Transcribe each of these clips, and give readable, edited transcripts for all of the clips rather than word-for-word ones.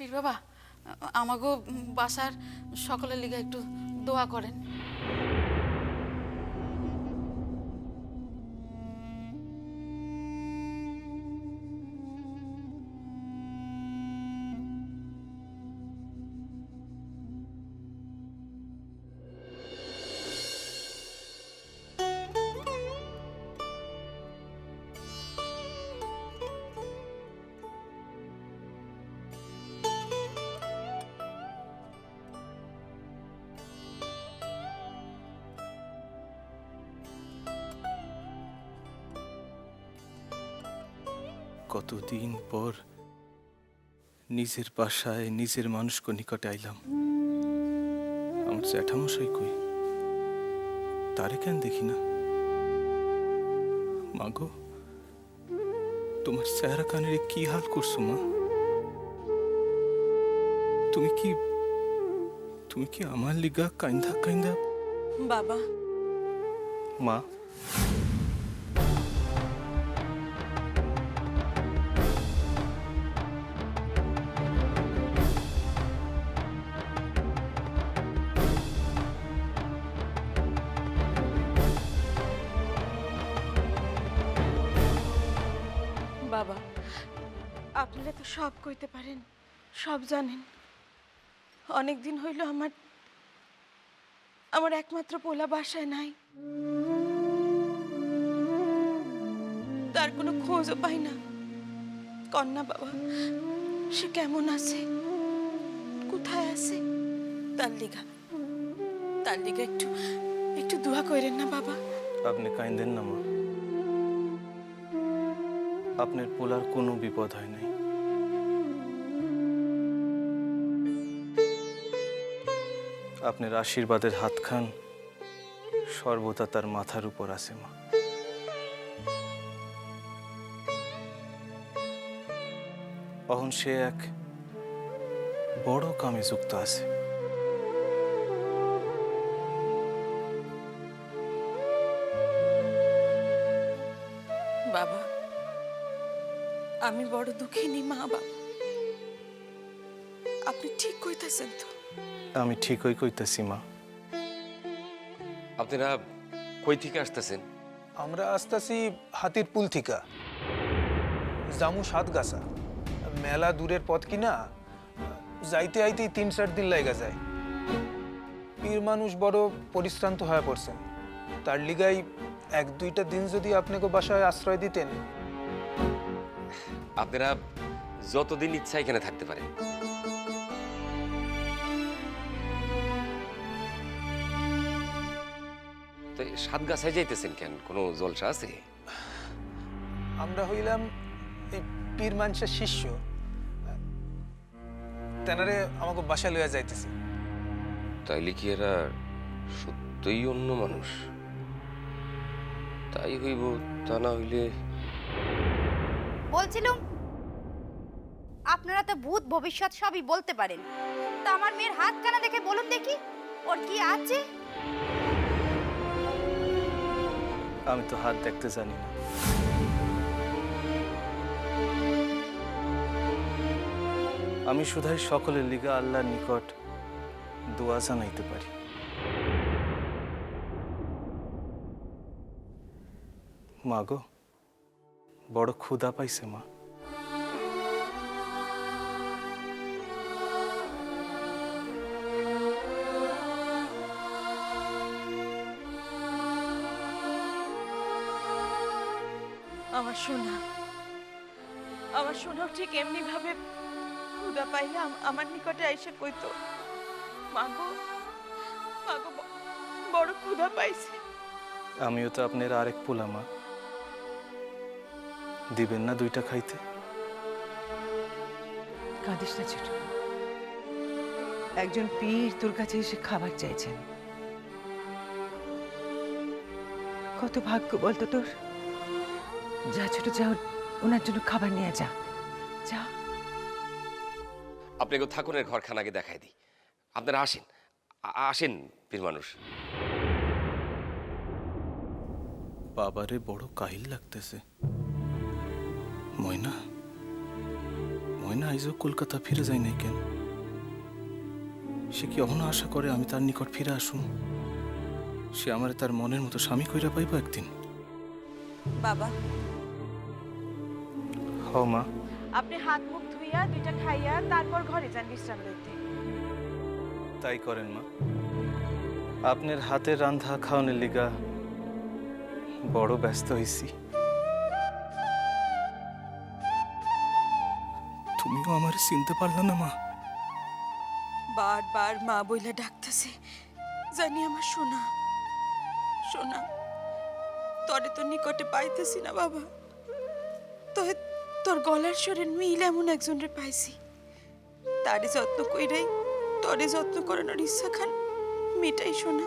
পীর বাবা, আমাগো বাসার সকলের লিগে একটু দোয়া করেন। কতদিন পর নিজের বাসায় নিজের মানুষকে নিকটে আইলাম। আমার জ্যাঠামশাই কই, তারে কেন দেখি না? মাগো, তোমার চেহারা কানের কি হাল করছো মা? তুমি কি আমার লিগা কাইন্দা কাইন্দা? বাবা, মা, বাবা, আপনারা তো সব কইতে পারেন, সব জানেন। অনেক দিন হইল আমার একমাত্র পোলা বাসায় নাই, তার কোনো খোঁজও পাই না। কন্যা বাবা, সে কেমন আছে, কোথায় আছে? তার লিগা একটু একটু দোয়া করেন না বাবা। আপনি কাইন্দেন না মা, আপনার পোলার কোনো বিপদ হয় নাই। আপনার আশীর্বাদের হাতখান সর্বদা তার মাথার উপর আছে মা। অহন সে এক বড় কামে যুক্ত আছে। বাবা, আমি বড় দুঃখিনী মা। বাবা, আপনি ঠিক কইতেছেন তো? আমি ঠিকই কইতাছি মা। আপনারা কই থেকে আসতেছেন? আমরা আসতেছি হাতির পুল থিকা, জামু সাতগাছা। মেলা দূরের পথ কিনা, যাইতে আইতেই 3-4 দিন লাগা যায়। পীর মানুষ বড় পরিশ্রান্ত হয়ে পড়ছেন, তার লিগাই 1-2টা দিন যদি আপনাকে বাসায় আশ্রয় দিতেন। আপনারা যতদিন ইচ্ছা এখানে থাকতে পারেন। তো সাতগাছায় যাইতেছেন কেন? কোনো জলসা আছে? আমরা হইলাম এই পীর মানুষের শিষ্য, তেনারে আমাকে বাসায় লইয়া যাইতেছি। তাইলে কি এরা সত্যই অন্য মানুষ? তাই হইব, তা না হইলে বলছিলাম আপনারা তো ভূত ভবিষ্যৎ সবই বলতে পারেন, তা আমার মেয়ের হাত কানা দেখে বলুন দেখি ওর কি আছে? আমি তো হাত দেখতে জানি না। আমি শুধাই সকলের লিগা আল্লাহর নিকট দোয়া জানাইতে পারি। মা গো, বড় ক্ষুধা পাইছে মা। আমার সোনাও ঠিক এমনি ভাবে ক্ষুধা পাইলে আমার নিকটে এসে কইতো, মাগো বড় ক্ষুধা পাইছে। আমিও তো আপনার আরেক পোলা মা, দিবেন না 2টা খাইতে? কাঁদিস না ছোট, একজন পীর তোর কাছে এসে খাবার চাইছেন। কত ভাগ্য বলতো তোর। যা ছোট, যা ওনার জন্য খাবার নিয়ে যা। যা। আপনাকে থাকুনের ঘরখানাকে দেখাই দিই। আপনারা আসেন, আসেন পীর মানুষ। বাবারে বড় কাহিল লাগতেছে। ময়না, ময়না আইজও কলকাতা ফিরে যায় নাই কেন? সে কি অহনো আশা করে আমি তার নিকট ফিরে আসুম? সে আমারে তার মনের মতো স্বামী কইরা পাইব একদিন। বাবা, হ মা। আপনি হাত মুখ ধুইয়া দুইটা খাইয়া তারপর ঘরে যান বিশ্রাম লইতে। তাই করেন মা। আপনার হাতের রান্ধা খাওয়ানোর লিগা বড় ব্যস্ত হইছি। তুমিও আমার চিনতে পারলা না মা? বারবার মা বইলা ডাকতেছে, জানি আমার সোনা। সোনা, তরে তো নিকটে পাইতেছি না বাবা। তবে তোর গলার স্বরের মিল এমন একজনরে পাইছি, তারে যত্ন কইরাই তরে যত্ন করানোর ইচ্ছা খান মিটাই সোনা।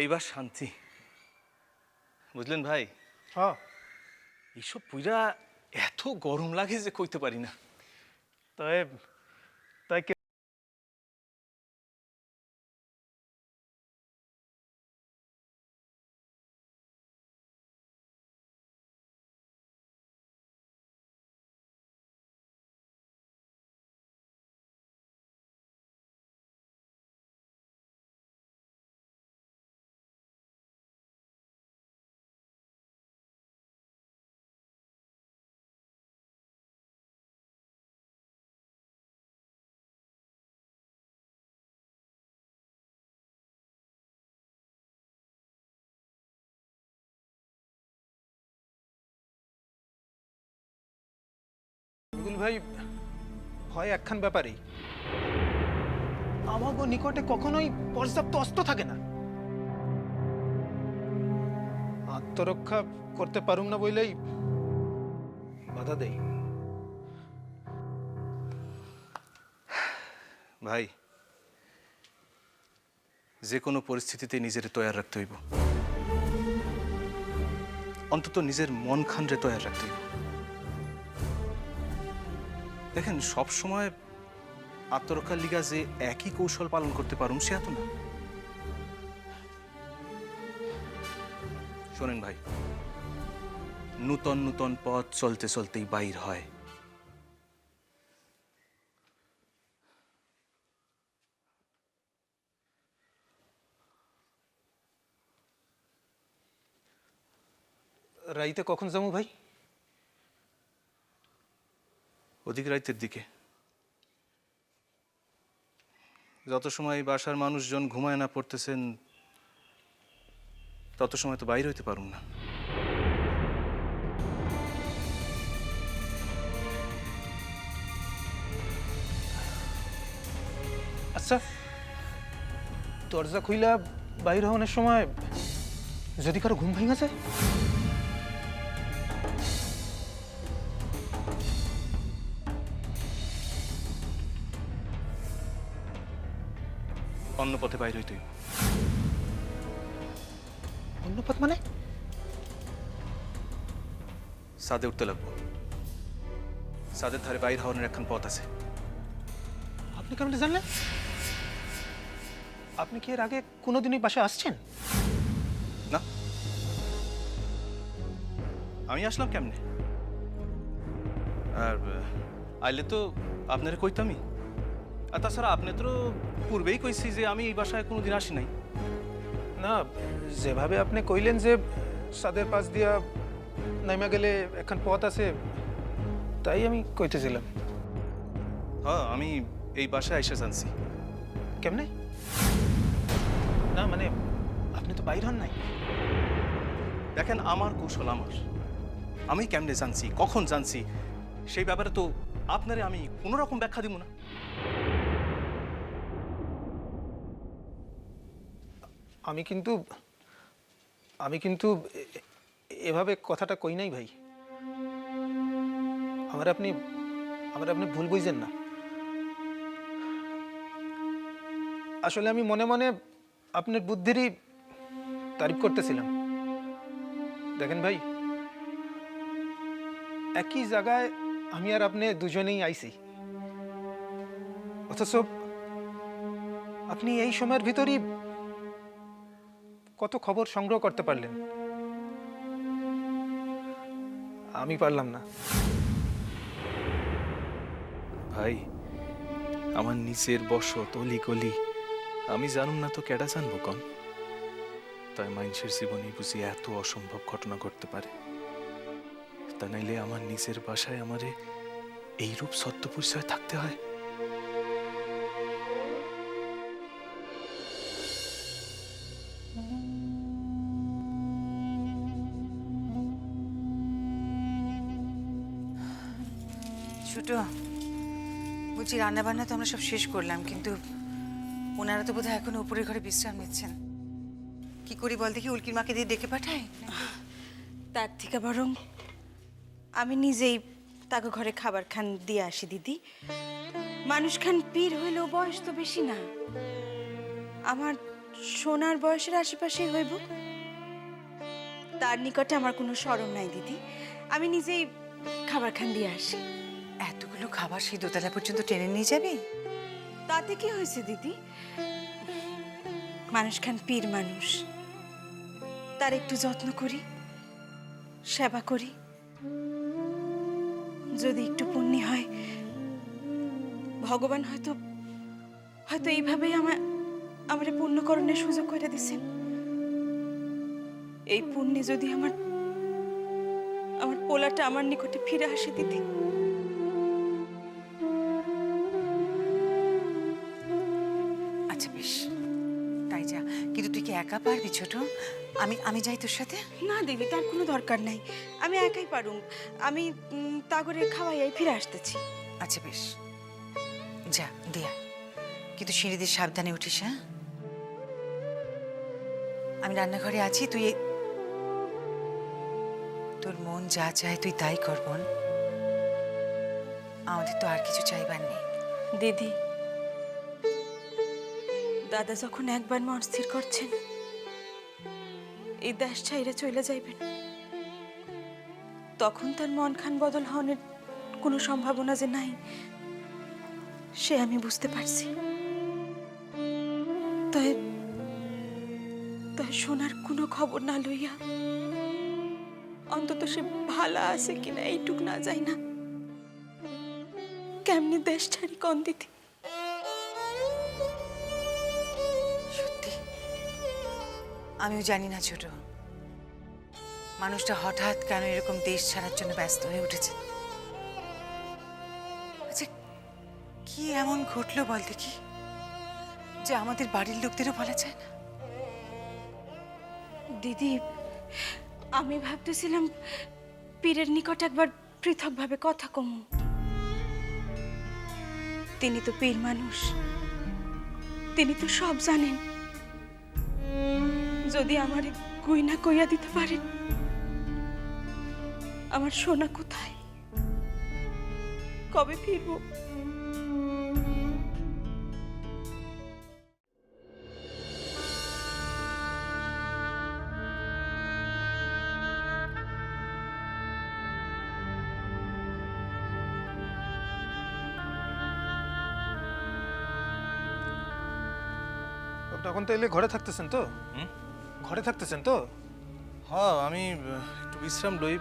এইবার শান্তি, বুঝলেন ভাই? হ্যাঁ, এইসব পুইরা এত গরম লাগে যে কইতে পারি না। তাই তাই ভাই, ভয় একখান ব্যাপারই, আমাগো নিকটে কখনোই পর্যাপ্ত অস্ত্র থাকে না। আত্মরক্ষা করতে পারুম না বইলেই বাধা দেই। ভাই, যে কোনো পরিস্থিতিতে নিজের তৈয়ার রাখতে হইব। অন্তত নিজের মন খানরে তৈয়ার রাখতে হইব। দেখেন, সব সময় আত্মরক্ষার লিগা যে একই কৌশল পালন করতে পারুম সে এত না। শোনেন ভাই, নূতন নূতন পথ চলতে চলতেই বাইর হয়। রাইতে কখন যাবো ভাই? অধিক রাতের দিকে, যত সময় বাসার মানুষজন ঘুমায় না পড়তেছেন তত সময় তো বাইরে হইতে পারুম না। আচ্ছা, দরজা খুইলা বাইরে হওয়ার সময় যদি কারো ঘুম ভেঙে যায়? অন্য পথে বাইরে হইতে হইব। অন্য পথ মানে? ছাদে উঠতে লাগবো। ছাদের ধারে বাইর হওয়ার একখান পথ আছে। আপনি কেমন জানলেন? আপনি কি এর আগে কোনোদিনই বাসায় আসছেন? না, আমি আসলাম কেমনে? আর আইলে তো আপনারে কইতামই। আর তাছাড়া আপনি তো পূর্বেই কইছি যে আমি এই বাসায় কোনোদিন আসি নাই। না, যেভাবে আপনি কইলেন যে ছাদের পাশ দিয়া নাইমা গেলে একখান পথ আছে, তাই আমি কইতেছিলাম। হ্যাঁ, আমি এই বাসায় এসে জানছি। কেমনে? না মানে আপনি তো বাইর হন নাই। দেখেন, আমার কৌশল আমার। আমি কেমনে জানছি, কখন জানছি, সেই ব্যাপারে তো আপনারে আমি কোনো রকম ব্যাখ্যা দিব না। আমি কিন্তু এভাবে কথাটা কই নাই ভাই। আমার আপনি ভুল বুঝছেন না। আসলে আমি মনে মনে আপনার বুদ্ধিরই তারিফ করতেছিলাম। দেখেন ভাই, একই জায়গায় আমি আর আপনি দুজনেই আইছি, অথচ আপনি এই সময়ের ভিতরই কত খবর সংগ্রহ করতে পারলেন, আমি পারলাম না। ভাই, আমার নিচের বসত অলি গলি আমি জানুম না তো কেডা জানবো কম? তাই মানুষের জীবনে বুঝি এত অসম্ভব ঘটনা ঘটতে পারে। তা নাইলে আমার নিজের বাসায় আমারে এইরূপ সত্য পরিচয় থাকতে হয়? ছোট, বলছি রান্না বান্না তো আমরা সব শেষ করলাম, কিন্তু ওনারা তো বোধহয় এখনো উপরের ঘরে বিশ্রাম নিচ্ছেন। কি করি বল দেখি, উল্কির মাকে দিয়ে ডেকে পাঠাই? তার থেকে বরং আমি নিজেই তাকে ঘরে খাবার খান দিয়ে আসি দিদি। মানুষ খান পীর হইলেও বয়স তো বেশি না, আমার সোনার বয়সের আশেপাশেই হইব। তার নিকটে আমার কোনো শরম নাই দিদি, আমি নিজেই খাবার খান দিয়ে আসি। এতগুলো খাবার সেই দোতলা পর্যন্ত টেনে নিয়ে যাবি? তাতে কি হয়েছে দিদি? মানুষ খান পীর মানুষ, তার একটু যত্ন করি, সেবা করি, যদি একটু পুণ্যি হয় ভগবান হয়তো হয়তো এইভাবেই আমার পুণ্যকরণের সুযোগ করে দিচ্ছেন। এই পুণ্যে যদি আমার পোলাটা আমার নিকটে ফিরে আসে দিদি। আচ্ছা বেশ, তাই যা। কিন্তু তুই কি একা পারবি ছোট? আমি যাই তোর সাথে? না দিদি, তার কোনো দরকার নাই, আমি একাই পারুম। আমি তা করে খাওয়াই ফিরে আসতেছি। আচ্ছা বেশ, যা দিয়া। কিন্তু সিঁড়ি দিয়ে সাবধানে উঠিস, হ্যাঁ? আমি রান্নাঘরে আছি, তুই তোর মন যা চায় তুই তাই কর বোন। আমাদের তো আর কিছু চাইবার নেই। দিদি, দাদা যখন একবার মন স্থির করছেন এই দেশ ছাইরে চলে যাইবেন, তখন তার মন খান বদল হওয়ার কোনো সম্ভাবনা যে নাই সে আমি বুঝতে পারছি। তাই সোনার কোনো খবর না লইয়া অন্তত সে ভালো আছে কিনা এইটুক না যাই না, কেমনি দেশ ছাড়ি কন দিদি। সত্যি আমিও জানি না ছোট, মানুষটা হঠাৎ কেন এরকম দেশ ছাড়ার জন্য ব্যস্ত হয়ে উঠেছে। আচ্ছা, কি এমন ঘটলো বল দেখি যে আমাদের বাড়ির লোকদেরও বলা যায় না? দিদি, আমি ভাবতেছিলাম পীরের নিকট একবার পৃথকভাবে কথা কমু। তিনি তো পীর মানুষ, তিনি তো সব জানেন। যদি আমারে গুইনা কইয়া দিতে পারেন আমার সোনা কোথায়, কবে ফিরবো। তখন তাইলে ঘরে থাকতেছেন তো? ঘরে থাকতেছেন তো? হ্যাঁ, আমি একটু বিশ্রাম লই।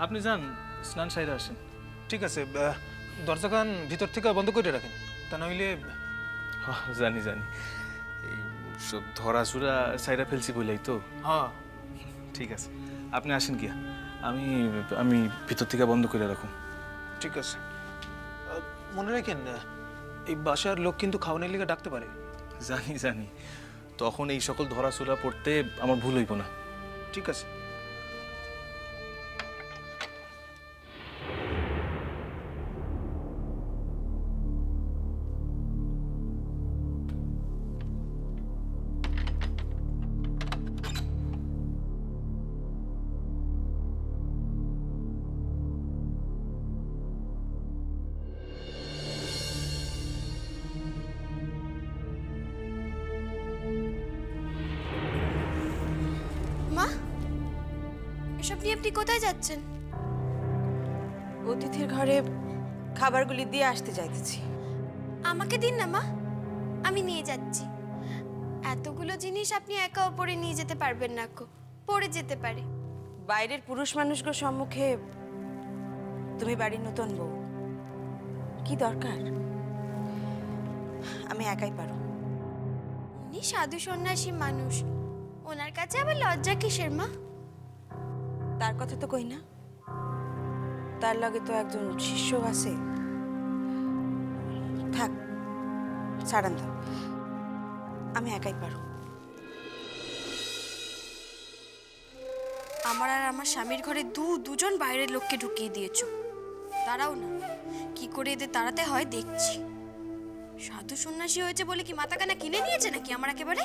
আপনি যান, স্নান সাইরে আসেন। ঠিক আছে, দরজাখান ভিতর থেকে বন্ধ করে রাখেন, তা নইলে। হ্যাঁ, জানি এই সব ধরাচুরা সাইরা ফেলছি বলেই তো। হ্যাঁ ঠিক আছে, আপনি আসেন গিয়া, আমি আমি ভিতর থেকে বন্ধ করে রাখুন। ঠিক আছে। মনে রাখেন, এই বাসার লোক কিন্তু খাওয়ানোর লিগে ডাকতে পারে। জানি, তখন এই সকল ধরাচুরা পড়তে আমার ভুল হইব না। ঠিক আছে। এসব নিয়ে আপনি কোথায় যাচ্ছেন? অতিথির ঘরে খাবারগুলি দিয়ে আসতে যাইতেছি। আমাকে দিন না মা, আমি নিয়ে যাচ্ছি। এতগুলো জিনিস আপনি একা ওপরে নিয়ে যেতে পারবেন না, পড়ে যেতে পারে। বাইরের পুরুষ মানুষগুলোর সম্মুখে তুমি বাড়ির নতুন বউ, কি দরকার? আমি একাই পারো। উনি সাধু সন্ন্যাসী মানুষ, ওনার কাছে আবার লজ্জা কিসের মা? তার কথা তো কই না, তার লগে তো একজন শিষ্য আছে। থাক, ছাড়ান দাও, আমি একাই পারো। আমার আর আমার স্বামীর ঘরে দুজন বাইরের লোককে ঢুকিয়ে দিয়েছো। তারাও না, কি করে এদের তাড়াতে হয় দেখছি। সাধু সন্ন্যাসী হয়েছে বলে কি মাথা কানা কিনে নিয়েছে নাকি আমার একেবারে?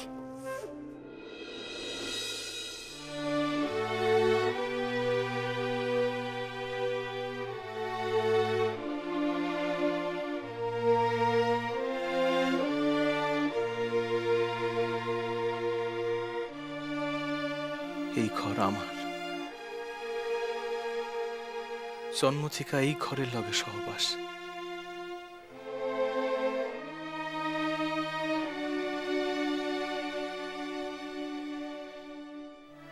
এই ঘর আমার, জন্ম থেকে এই ঘরের লগে সহবাস।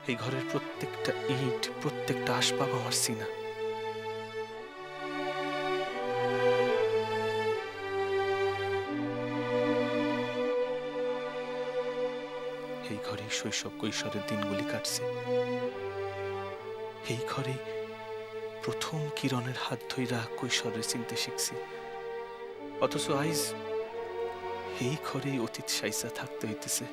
এই ঘরের প্রত্যেকটা ইট, প্রত্যেকটা আসবাব আমার সিনা। এই ঘরে শৈশব কৈশোরের দিনগুলি কাটছে। এই ঘরে প্রথম কিরণের হাত ধইরা কৈশোরের চিনতে শিখছি। অথচ আইজ এই ঘরেই অতীত সাইসা থাকতে হইতেছে।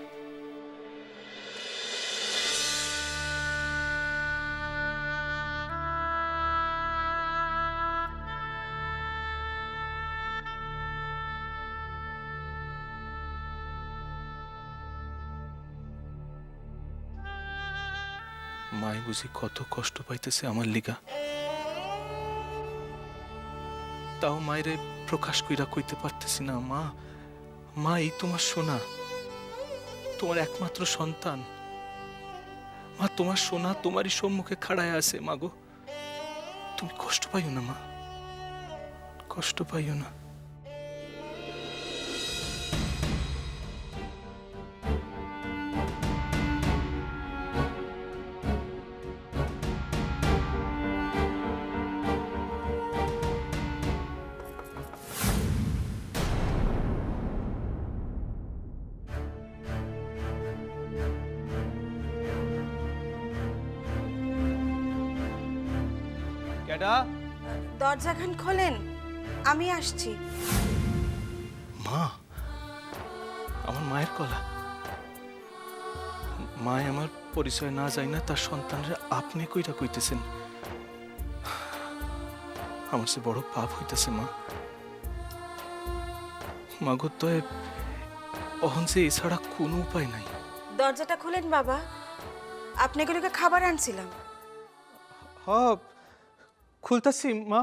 মায় বুঝি কত কষ্ট পাইতেছে আমার লিগা, তাও মায়েরে প্রকাশ কইরা কইতে পারতেছি না। মা, মা, এই তোমার সোনা, তোমার একমাত্র সন্তান। মা, তোমার সোনা তোমারই সম্মুখে খাড়ায় আছে। মাগো, তুমি কষ্ট পাইও না মা, কষ্ট পাইও না। কেডা? দরজাখান খোলেন, আমি আসছি। মা, আমার মায়ের গলা। মায় আমার পরিচয় না যায় না তার সন্তানরা আপনি কইরা কইতেছেন। আমার সে বড় পাপ হইতেছে মা। মাগো, তয় অহন যে এছাড়া কোনো উপায় নাই। দরজাটা খুলেন বাবা, আপনাগুলোকে খাবার আনছিলাম। হ, খুলতাছি মা।